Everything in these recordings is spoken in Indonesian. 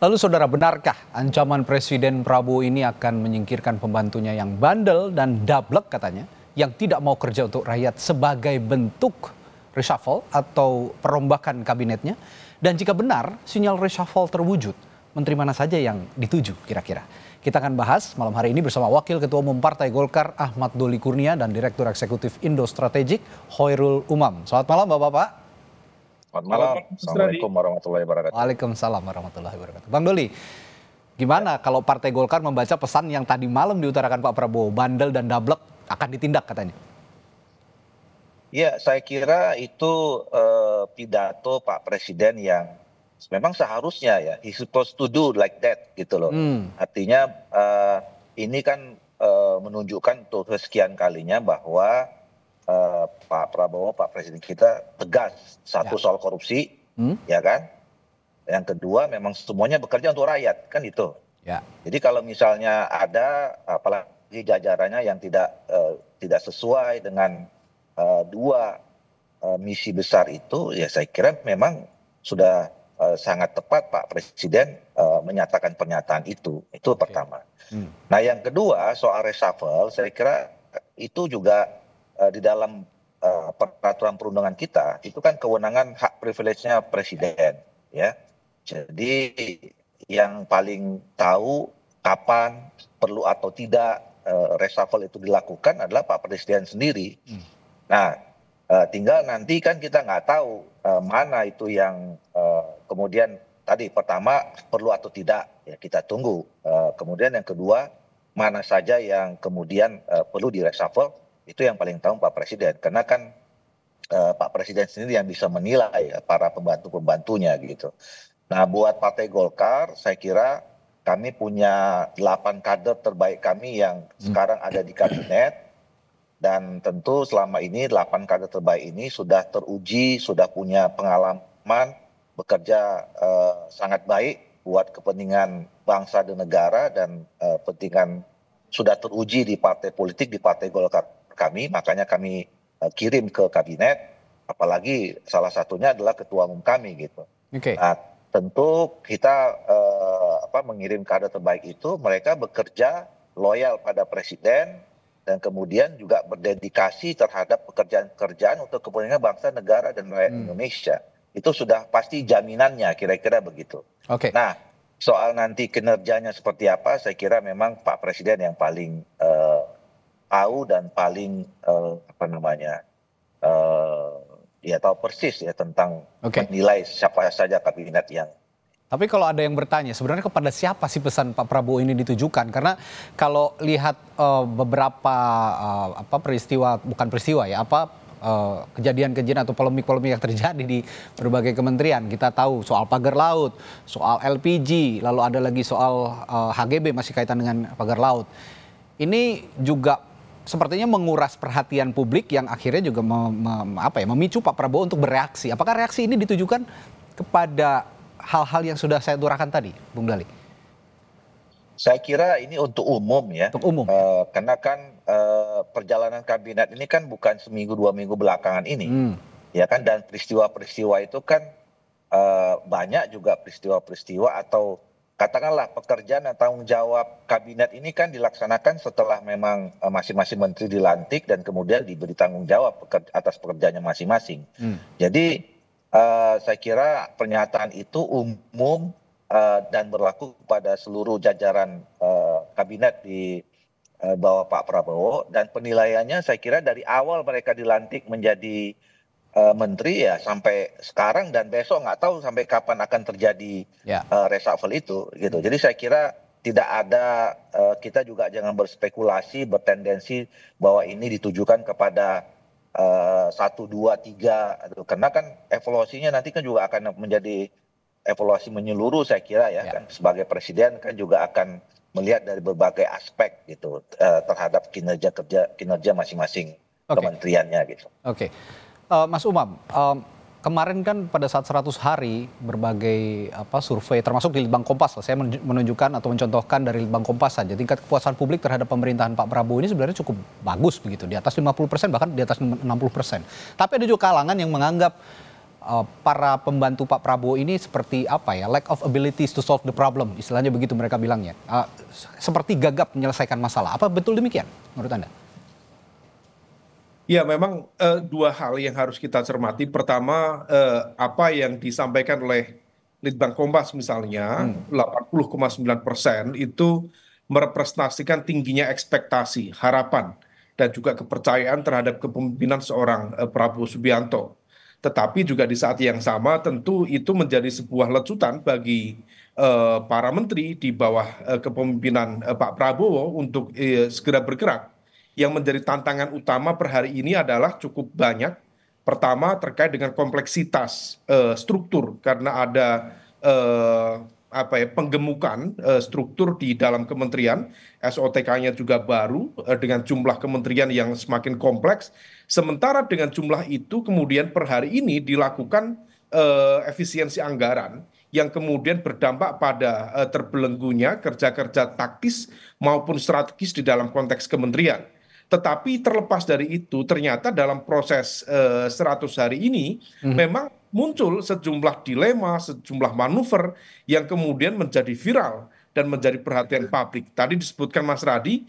Lalu saudara, benarkah ancaman Presiden Prabowo ini akan menyingkirkan pembantunya yang bandel dan dablek katanya, yang tidak mau kerja untuk rakyat sebagai bentuk reshuffle atau perombakan kabinetnya? Dan jika benar sinyal reshuffle terwujud, menteri mana saja yang dituju kira-kira? Kita akan bahas malam hari ini bersama Wakil Ketua Umum Partai Golkar Ahmad Doli Kurnia dan Direktur Eksekutif Indo Strategik Hoirul Umam. Selamat malam Bapak-Bapak. Selamat malam. Assalamualaikum warahmatullahi wabarakatuh. Waalaikumsalam warahmatullahi wabarakatuh. Bang Doli, gimana kalau Partai Golkar membaca pesan yang tadi malam diutarakan Pak Prabowo, bandel dan dablek akan ditindak katanya? Ya, saya kira itu pidato Pak Presiden yang memang seharusnya ya, he's supposed to do like that gitu loh. Artinya ini kan menunjukkan untuk kesekian kalinya bahwa Pak Prabowo, Pak Presiden kita tegas. Satu soal korupsi, ya kan. Yang kedua memang semuanya bekerja untuk rakyat, kan itu. Ya. Jadi kalau misalnya ada apalagi jajarannya yang tidak sesuai dengan dua misi besar itu, ya saya kira memang sudah sangat tepat Pak Presiden menyatakan pernyataan itu. Itu pertama. Nah yang kedua soal reshuffle, saya kira itu juga di dalam peraturan perundangan kita itu kan kewenangan hak privilege-nya presiden, ya. Jadi yang paling tahu kapan perlu atau tidak reshuffle itu dilakukan adalah Pak Presiden sendiri. Nah, tinggal nanti kan kita nggak tahu mana itu yang kemudian tadi pertama perlu atau tidak, ya kita tunggu. Kemudian yang kedua mana saja yang kemudian perlu di reshuffle. Itu yang paling tahu Pak Presiden, karena kan Pak Presiden sendiri yang bisa menilai para pembantu-pembantunya gitu. Nah buat Partai Golkar saya kira kami punya 8 kader terbaik kami yang sekarang ada di kabinet, dan tentu selama ini 8 kader terbaik ini sudah teruji, sudah punya pengalaman bekerja sangat baik buat kepentingan bangsa dan negara, dan kepentingan sudah teruji di partai politik, di Partai Golkar kami, makanya kami kirim ke kabinet, apalagi salah satunya adalah ketua umum kami gitu. Nah tentu kita mengirim kader terbaik itu, mereka bekerja loyal pada presiden dan kemudian juga berdedikasi terhadap pekerjaan-pekerjaan untuk kepentingan bangsa, negara dan rakyat Indonesia. Itu sudah pasti jaminannya, kira-kira begitu. Nah soal nanti kinerjanya seperti apa, saya kira memang Pak Presiden yang paling tahu dan paling ya tahu persis ya tentang menilai siapa saja kabinet yang. Tapi kalau ada yang bertanya sebenarnya kepada siapa sih pesan Pak Prabowo ini ditujukan, karena kalau lihat beberapa peristiwa, bukan peristiwa ya, kejadian-kejadian atau polemik-polemik yang terjadi di berbagai kementerian, kita tahu soal pagar laut, soal LPG, lalu ada lagi soal HGB masih kaitan dengan pagar laut. Ini juga sepertinya menguras perhatian publik yang akhirnya juga memicu Pak Prabowo untuk bereaksi. Apakah reaksi ini ditujukan kepada hal-hal yang sudah saya utarakan tadi, Bung Dali? Saya kira ini untuk umum ya. Untuk umum. Karena kan perjalanan kabinet ini kan bukan seminggu 2 minggu belakangan ini, ya kan, dan peristiwa-peristiwa itu kan banyak juga peristiwa-peristiwa atau katakanlah pekerjaan dan tanggung jawab kabinet ini kan dilaksanakan setelah memang masing-masing menteri dilantik dan kemudian diberi tanggung jawab atas pekerjaannya masing-masing. Jadi saya kira pernyataan itu umum dan berlaku kepada seluruh jajaran kabinet di bawah Pak Prabowo, dan penilaiannya saya kira dari awal mereka dilantik menjadi menteri ya sampai sekarang, dan besok nggak tahu sampai kapan akan terjadi reshuffle itu gitu. Jadi saya kira tidak ada, kita juga jangan berspekulasi bertendensi bahwa ini ditujukan kepada 1, 2, 3, karena kan evaluasinya nanti kan juga akan menjadi evaluasi menyeluruh saya kira ya. Kan sebagai presiden kan juga akan melihat dari berbagai aspek gitu terhadap kinerja masing-masing kementeriannya gitu. Mas Umam, kemarin kan pada saat 100 hari berbagai survei termasuk di Litbang Kompas, saya menunjukkan atau mencontohkan dari Litbang Kompas saja, tingkat kepuasan publik terhadap pemerintahan Pak Prabowo ini sebenarnya cukup bagus begitu, di atas 50%, bahkan di atas 60%. Tapi ada juga kalangan yang menganggap para pembantu Pak Prabowo ini seperti apa ya, lack of abilities to solve the problem, istilahnya begitu mereka bilangnya. Seperti gagap menyelesaikan masalah. Apa betul demikian menurut Anda? Ya, memang dua hal yang harus kita cermati. Pertama, apa yang disampaikan oleh Litbang Kompas misalnya, 80,9% itu merepresentasikan tingginya ekspektasi, harapan, dan juga kepercayaan terhadap kepemimpinan seorang Prabowo Subianto. Tetapi juga di saat yang sama tentu itu menjadi sebuah lecutan bagi para menteri di bawah kepemimpinan Pak Prabowo untuk segera bergerak. Yang menjadi tantangan utama per hari ini adalah cukup banyak. Pertama terkait dengan kompleksitas struktur karena ada eh, penggemukan struktur di dalam kementerian, SOTK-nya juga baru dengan jumlah kementerian yang semakin kompleks. Sementara dengan jumlah itu kemudian per hari ini dilakukan efisiensi anggaran yang kemudian berdampak pada terbelenggunya kerja-kerja taktis maupun strategis di dalam konteks kementerian. Tetapi terlepas dari itu, ternyata dalam proses 100 hari ini memang muncul sejumlah dilema, sejumlah manuver yang kemudian menjadi viral dan menjadi perhatian publik. Tadi disebutkan Mas Radi,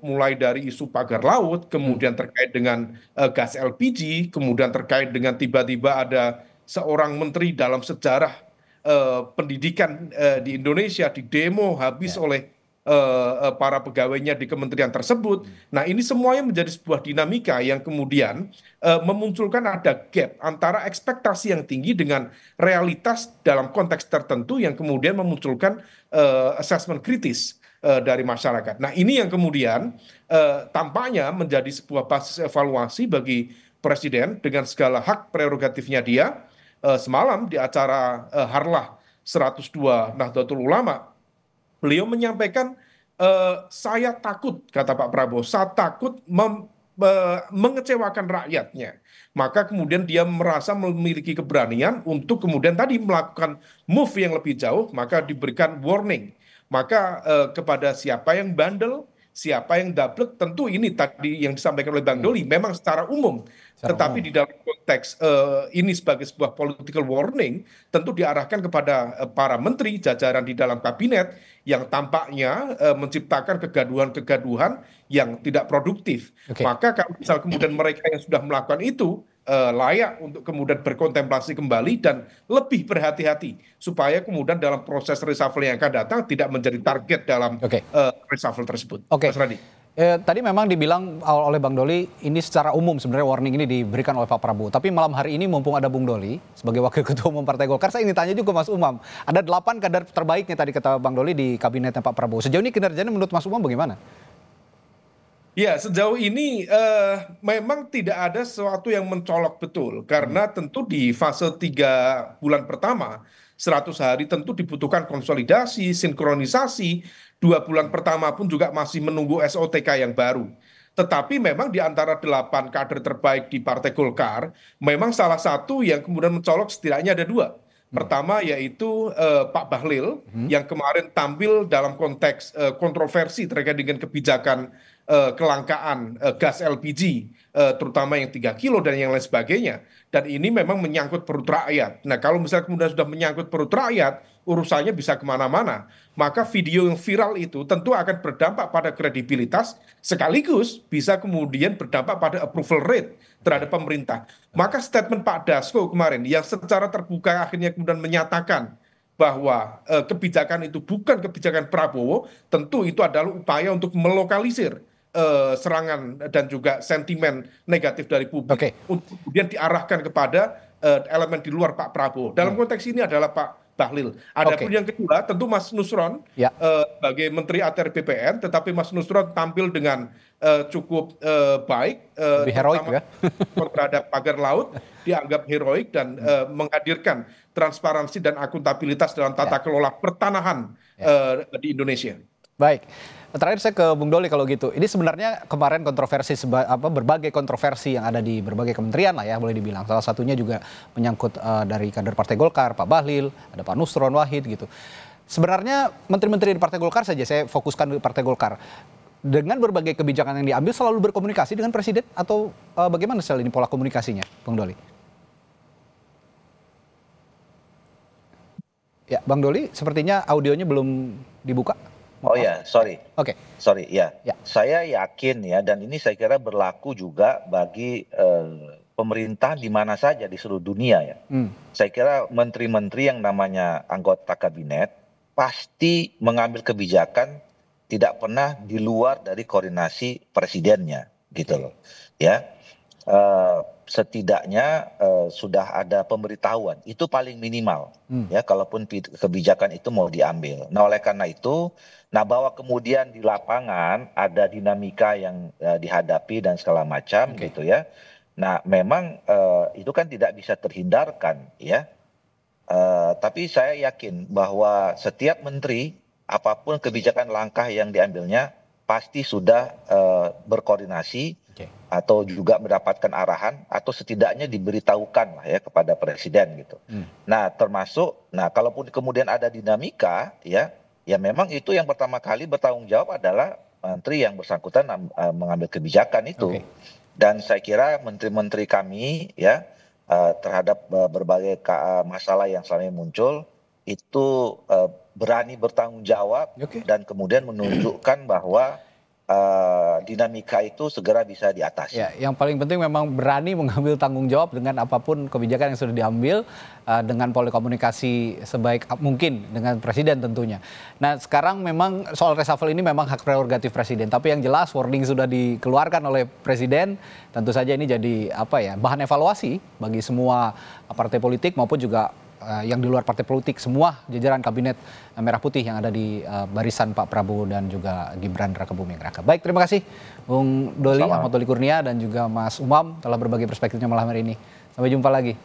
mulai dari isu pagar laut, kemudian terkait dengan gas LPG, kemudian terkait dengan tiba-tiba ada seorang menteri dalam sejarah pendidikan di Indonesia di demo habis oleh para pegawainya di kementerian tersebut. Nah, ini semuanya menjadi sebuah dinamika yang kemudian memunculkan ada gap antara ekspektasi yang tinggi dengan realitas dalam konteks tertentu yang kemudian memunculkan assessment kritis dari masyarakat. Nah, ini yang kemudian tampaknya menjadi sebuah basis evaluasi bagi Presiden dengan segala hak prerogatifnya dia. Semalam di acara Harlah 102 Nahdlatul Ulama, beliau menyampaikan, saya takut, kata Pak Prabowo, saya takut mengecewakan rakyatnya. Maka kemudian dia merasa memiliki keberanian untuk kemudian tadi melakukan move yang lebih jauh, maka diberikan warning. Maka kepada siapa yang bandel, siapa yang dablek, tentu ini tadi yang disampaikan oleh Bang Doli memang secara umum. Tetapi di dalam konteks ini sebagai sebuah political warning, tentu diarahkan kepada para menteri jajaran di dalam kabinet yang tampaknya menciptakan kegaduhan-kegaduhan yang tidak produktif. Maka kalau misal kemudian mereka yang sudah melakukan itu layak untuk kemudian berkontemplasi kembali dan lebih berhati-hati supaya kemudian dalam proses reshuffle yang akan datang tidak menjadi target dalam reshuffle tersebut. Mas Radi. Tadi memang dibilang oleh Bang Doli, ini secara umum sebenarnya warning ini diberikan oleh Pak Prabowo. Tapi malam hari ini mumpung ada Bung Doli sebagai Wakil Ketua Umum Partai Golkar, saya ingin tanya juga Mas Umam. Ada 8 kader terbaiknya tadi kata Bang Doli di kabinetnya Pak Prabowo. Sejauh ini kinerjanya menurut Mas Umam bagaimana? Ya, sejauh ini memang tidak ada sesuatu yang mencolok betul. Karena tentu di fase 3 bulan pertama, 100 hari tentu dibutuhkan konsolidasi, sinkronisasi. 2 bulan pertama pun juga masih menunggu SOTK yang baru. Tetapi memang di antara 8 kader terbaik di Partai Golkar, memang salah satu yang kemudian mencolok setidaknya ada 2. Pertama yaitu Pak Bahlil yang kemarin tampil dalam konteks kontroversi terkait dengan kebijakan kelangkaan gas LPG, terutama yang 3 kilo dan yang lain sebagainya. Dan ini memang menyangkut perut rakyat. Nah, kalau misalnya kemudian sudah menyangkut perut rakyat, urusannya bisa kemana-mana. Maka video yang viral itu tentu akan berdampak pada kredibilitas, sekaligus bisa kemudian berdampak pada approval rate terhadap pemerintah. Maka statement Pak Dasko kemarin yang secara terbuka akhirnya kemudian menyatakan bahwa kebijakan itu bukan kebijakan Prabowo, tentu itu adalah upaya untuk melokalisir serangan dan juga sentimen negatif dari publik untuk kemudian diarahkan kepada elemen di luar Pak Prabowo. Dalam konteks ini adalah Pak Bahlil. Adapun yang kedua tentu Mas Nusron sebagai Menteri ATR BPN, tetapi Mas Nusron tampil dengan cukup baik, lebih heroik ya terhadap pagar laut, dianggap heroik dan menghadirkan transparansi dan akuntabilitas dalam tata kelola pertanahan di Indonesia. Baik, terakhir saya ke Bung Doli kalau gitu. Ini sebenarnya kemarin kontroversi berbagai kontroversi yang ada di berbagai kementerian lah ya boleh dibilang. Salah satunya juga menyangkut dari kader Partai Golkar, Pak Bahlil, ada Pak Nusron Wahid gitu. Sebenarnya menteri-menteri di Partai Golkar saja, saya fokuskan di Partai Golkar. Dengan berbagai kebijakan yang diambil selalu berkomunikasi dengan Presiden atau bagaimana sel ini pola komunikasinya, Bung Doli? Ya, Bang Doli, sepertinya audionya belum dibuka. Oh ya, sorry. Oke. Sorry, ya. Ya. Saya yakin ya, dan ini saya kira berlaku juga bagi pemerintah di mana saja di seluruh dunia ya. Saya kira menteri-menteri yang namanya anggota kabinet pasti mengambil kebijakan tidak pernah di luar dari koordinasi presidennya, gitu loh. Ya, setidaknya sudah ada pemberitahuan, itu paling minimal. Ya, kalaupun kebijakan itu mau diambil. Nah, oleh karena itu, nah bahwa kemudian di lapangan ada dinamika yang dihadapi dan segala macam gitu ya. Nah, memang itu kan tidak bisa terhindarkan ya. Tapi saya yakin bahwa setiap menteri apapun kebijakan langkah yang diambilnya pasti sudah berkoordinasi atau juga mendapatkan arahan atau setidaknya diberitahukan lah ya kepada presiden gitu. Nah, termasuk kalaupun kemudian ada dinamika ya memang itu yang pertama kali bertanggung jawab adalah menteri yang bersangkutan mengambil kebijakan itu. Dan saya kira menteri-menteri kami ya terhadap berbagai masalah yang selama ini muncul itu berani bertanggung jawab dan kemudian menunjukkan bahwa dinamika itu segera bisa diatasi. Ya, yang paling penting memang berani mengambil tanggung jawab dengan apapun kebijakan yang sudah diambil dengan pola komunikasi sebaik mungkin dengan presiden tentunya. Nah, sekarang memang soal reshuffle ini memang hak prerogatif presiden, tapi yang jelas wording sudah dikeluarkan oleh presiden, tentu saja ini jadi bahan evaluasi bagi semua partai politik maupun juga yang di luar partai politik, semua jajaran kabinet Merah Putih yang ada di barisan Pak Prabowo dan juga Gibran Rakebuming Raka. Baik, terima kasih Bung Doli, Ahmad Doli Kurnia dan juga Mas Umam telah berbagi perspektifnya malam hari ini. Sampai jumpa lagi.